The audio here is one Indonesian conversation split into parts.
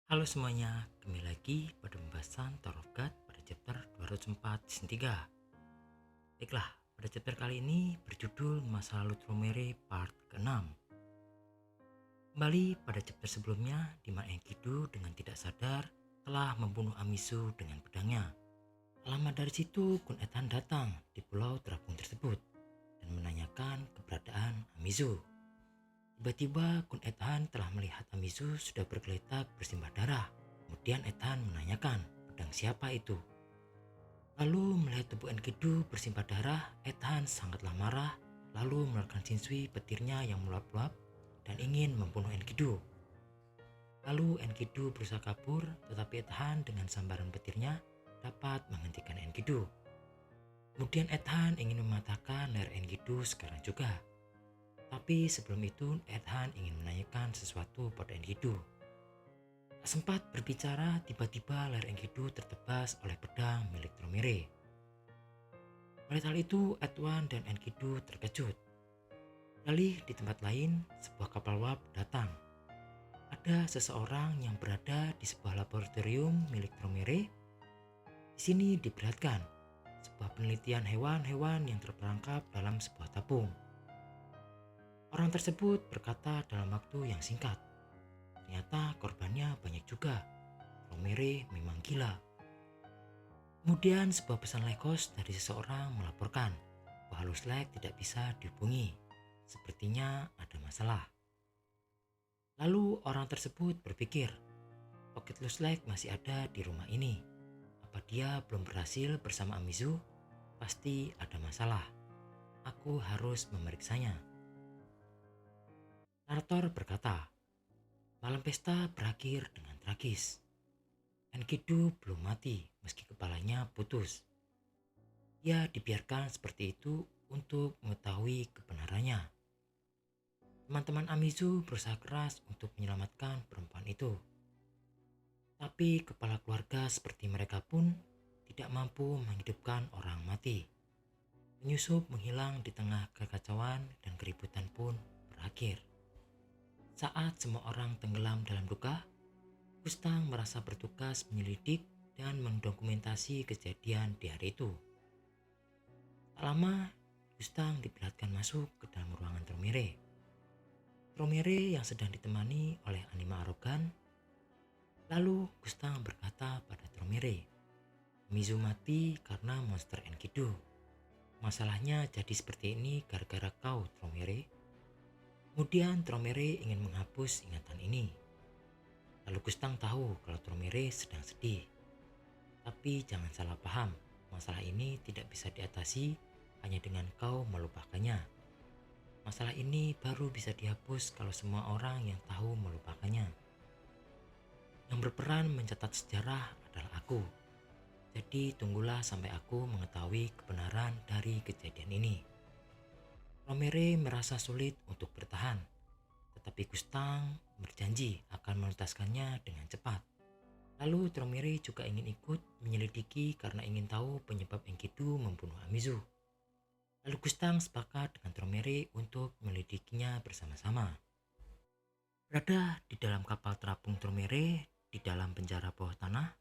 Halo semuanya, kembali lagi pada pembahasan Tower of God pada chapter 204 season 3. Baiklah, pada chapter kali ini berjudul Masa Lalu Tromere part ke-6. Kembali pada chapter sebelumnya di mana Enkidu dengan tidak sadar telah membunuh Amizu dengan pedangnya. Lama dari situ Kun Ethan datang di pulau terapung tersebut dan menanyakan keberadaan Amizu. Tiba-tiba Kun Ethan telah melihat Amizu sudah bergeletak bersimbah darah. Kemudian Ethan menanyakan pedang siapa itu. Lalu melihat tubuh Enkidu bersimbah darah, Ethan sangatlah marah lalu mengeluarkan Shinsui petirnya yang meluap-luap dan ingin membunuh Enkidu. Lalu Enkidu berusaha kabur tetapi Ethan dengan sambaran petirnya dapat menghentikan Enkidu. Kemudian Ethan ingin mematahkan leher Enkidu sekarang juga. Tapi sebelum itu Ethan ingin menanyakan sesuatu pada Enkidu. Tak sempat berbicara, tiba-tiba leher Enkidu tertebas oleh pedang milik Tromere. Melihat hal itu, Ethan dan Enkidu terkejut. Dalih di tempat lain, sebuah kapal uap datang. Ada seseorang yang berada di sebuah laboratorium milik Tromere. Di sini diperlihatkan sebuah penelitian hewan-hewan yang terperangkap dalam sebuah tabung. Orang tersebut berkata dalam waktu yang singkat, ternyata korbannya banyak juga. Tromere memang gila. Kemudian sebuah pesan lekos dari seseorang melaporkan bahwa Luslek tidak bisa dihubungi. Sepertinya ada masalah. Lalu orang tersebut berpikir, Pocket Luslek masih ada di rumah ini. Apa dia belum berhasil bersama Amizu? Pasti ada masalah. Aku harus memeriksanya. Narator berkata, malam pesta berakhir dengan tragis. Enkidu belum mati meski kepalanya putus. Ia dibiarkan seperti itu untuk mengetahui kebenarannya. Teman-teman Amizu berusaha keras untuk menyelamatkan perempuan itu. Tapi kepala keluarga seperti mereka pun tidak mampu menghidupkan orang mati. Penyusup menghilang di tengah kekacauan dan keributan pun berakhir. Saat semua orang tenggelam dalam duka, Gustang merasa bertugas menyelidik dan mendokumentasi kejadian di hari itu. Tak lama, Gustang diperlihatkan masuk ke dalam ruangan Tromere. Tromere yang sedang ditemani oleh anima arogan. Lalu Gustang berkata pada Tromere, Amizu mati karena monster Enkidu. Masalahnya jadi seperti ini gara-gara kau, Tromere. Kemudian Tromere ingin menghapus ingatan ini. Lalu Gustang tahu kalau Tromere sedang sedih. Tapi jangan salah paham, masalah ini tidak bisa diatasi hanya dengan kau melupakannya. Masalah ini baru bisa dihapus kalau semua orang yang tahu melupakannya. Yang berperan mencatat sejarah adalah aku. Jadi tunggulah sampai aku mengetahui kebenaran dari kejadian ini. Tromere merasa sulit untuk bertahan. Tetapi Gustang berjanji akan menuntaskannya dengan cepat. Lalu Tromere juga ingin ikut menyelidiki karena ingin tahu penyebab Enkidu membunuh Amizu. Lalu Gustang sepakat dengan Tromere untuk menyelidikinya bersama-sama. Berada di dalam kapal terapung Tromere di dalam penjara bawah tanah,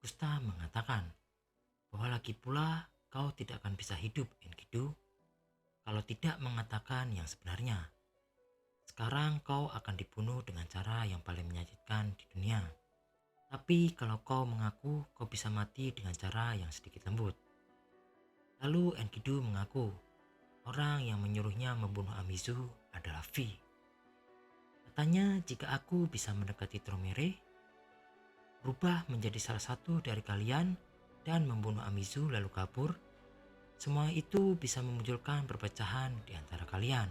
Gustang mengatakan bahwa lagi pula kau tidak akan bisa hidup Enkidu kalau tidak mengatakan yang sebenarnya. Sekarang kau akan dibunuh dengan cara yang paling menyakitkan di dunia. Tapi kalau kau mengaku, kau bisa mati dengan cara yang sedikit lembut. Lalu Enkidu mengaku, orang yang menyuruhnya membunuh Amizu adalah V. Katanya jika aku bisa mendekati Tromere, berubah menjadi salah satu dari kalian dan membunuh Amizu lalu kabur, semua itu bisa memunculkan perpecahan di antara kalian.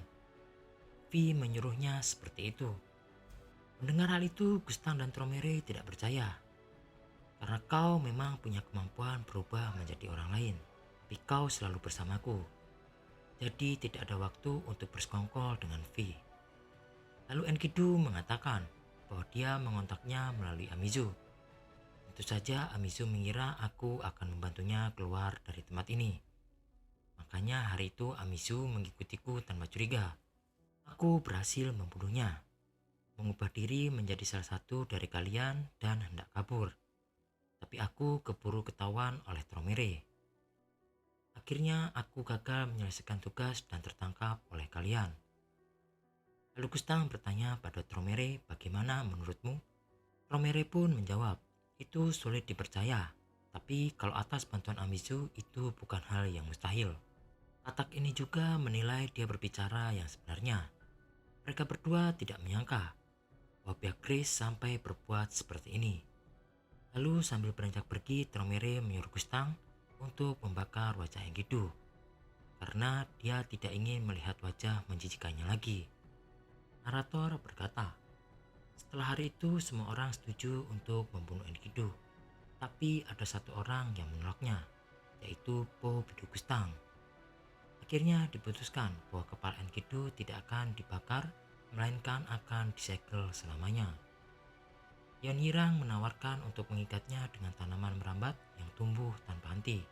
V menyuruhnya seperti itu. Mendengar hal itu, Gustang dan Tromere tidak percaya. Karena kau memang punya kemampuan berubah menjadi orang lain, tapi kau selalu bersamaku. Jadi tidak ada waktu untuk bersekongkol dengan V. Lalu Enkidu mengatakan bahwa dia mengontaknya melalui Amizu. Tentu saja Amizu mengira aku akan membantunya keluar dari tempat ini. Makanya hari itu Amizu mengikutiku tanpa curiga. Aku berhasil membunuhnya. mengubah diri menjadi salah satu dari kalian dan hendak kabur. Tapi aku keburu ketahuan oleh Tromere. Akhirnya aku gagal menyelesaikan tugas dan tertangkap oleh kalian. Lalu Gustang bertanya pada Tromere, bagaimana menurutmu? Tromere pun menjawab, itu sulit dipercaya. Tapi kalau atas bantuan Amizu itu bukan hal yang mustahil. Atak ini juga menilai dia berbicara yang sebenarnya. Mereka berdua tidak menyangka bahwa pihak Chris sampai berbuat seperti ini. Lalu sambil beranjak pergi, Tromere menyuruh Gustang untuk membakar wajah Enkidu karena dia tidak ingin melihat wajah menjijikannya lagi. Narator berkata, setelah hari itu semua orang setuju untuk membunuh Enkidu, tapi ada satu orang yang menolaknya, yaitu Po Bidu Gustang. Akhirnya diputuskan bahwa kepala Enkidu tidak akan dibakar, melainkan akan disegel selamanya. Yon Yirang menawarkan untuk mengikatnya dengan tanaman merambat yang tumbuh tanpa henti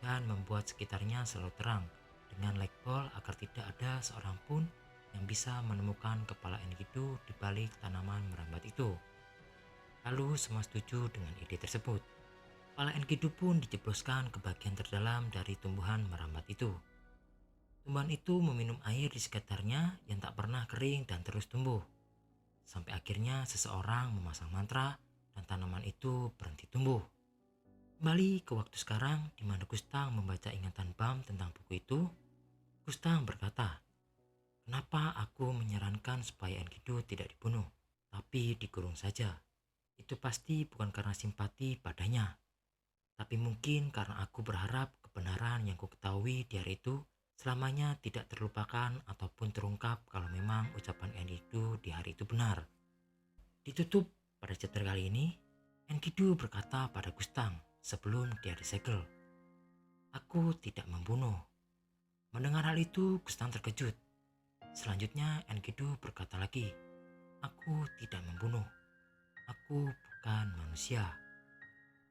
dan membuat sekitarnya selalu terang dengan lightball agar tidak ada seorang pun yang bisa menemukan kepala Enkidu di balik tanaman merambat itu. Lalu semua setuju dengan ide tersebut. Kepala Enkidu pun dijebloskan ke bagian terdalam dari tumbuhan merambat itu. Tumbuhan itu meminum air di sekitarnya yang tak pernah kering dan terus tumbuh. Sampai akhirnya seseorang memasang mantra dan tanaman itu berhenti tumbuh. Kembali ke waktu sekarang di mana Gustang membaca ingatan Bam tentang buku itu, Gustang berkata, kenapa aku menyarankan supaya Enkidu tidak dibunuh, tapi dikurung saja? Itu pasti bukan karena simpati padanya, tapi mungkin karena aku berharap kebenaran yang ku ketahui di hari itu selamanya tidak terlupakan ataupun terungkap kalau memang ucapan Enkidu di hari itu benar. Ditutup pada chapter kali ini, Enkidu berkata pada Gustang sebelum dia disegel, aku tidak membunuh. Mendengar hal itu, Gustang terkejut. Selanjutnya Enkidu berkata lagi, aku tidak membunuh. Aku bukan manusia.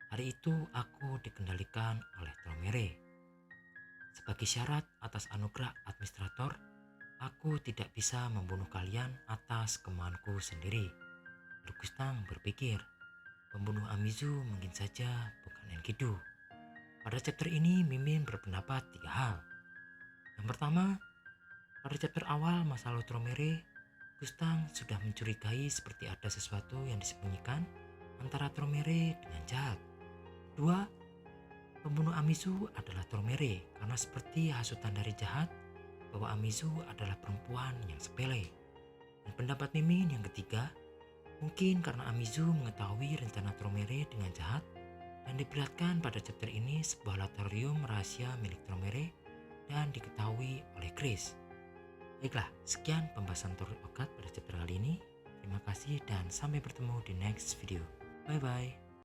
Hari itu aku dikendalikan oleh Tromere. Sebagai syarat atas anugerah administrator, aku tidak bisa membunuh kalian atas kemauanku sendiri. Gustang berpikir, pembunuh Amizu mungkin saja bukan Enkidu. Pada chapter ini Mimin berpendapat 3 hal. Yang pertama, pada chapter awal masa lalu Tromere, Gustang sudah mencurigai seperti ada sesuatu yang disembunyikan antara Tromere dengan jahat. Kedua, pembunuh Amizu adalah Tromere karena seperti hasutan dari jahat bahwa Amizu adalah perempuan yang sepele. Dan pendapat Mimin yang ketiga, mungkin karena Amizu mengetahui rencana Tromere dengan jahat dan diperlihatkan pada chapter ini sebuah laboratorium rahasia milik Tromere dan diketahui oleh Chris. Baiklah, sekian pembahasan Turut Okat pada chapter kali ini. Terima kasih dan sampai bertemu di next video. Bye bye.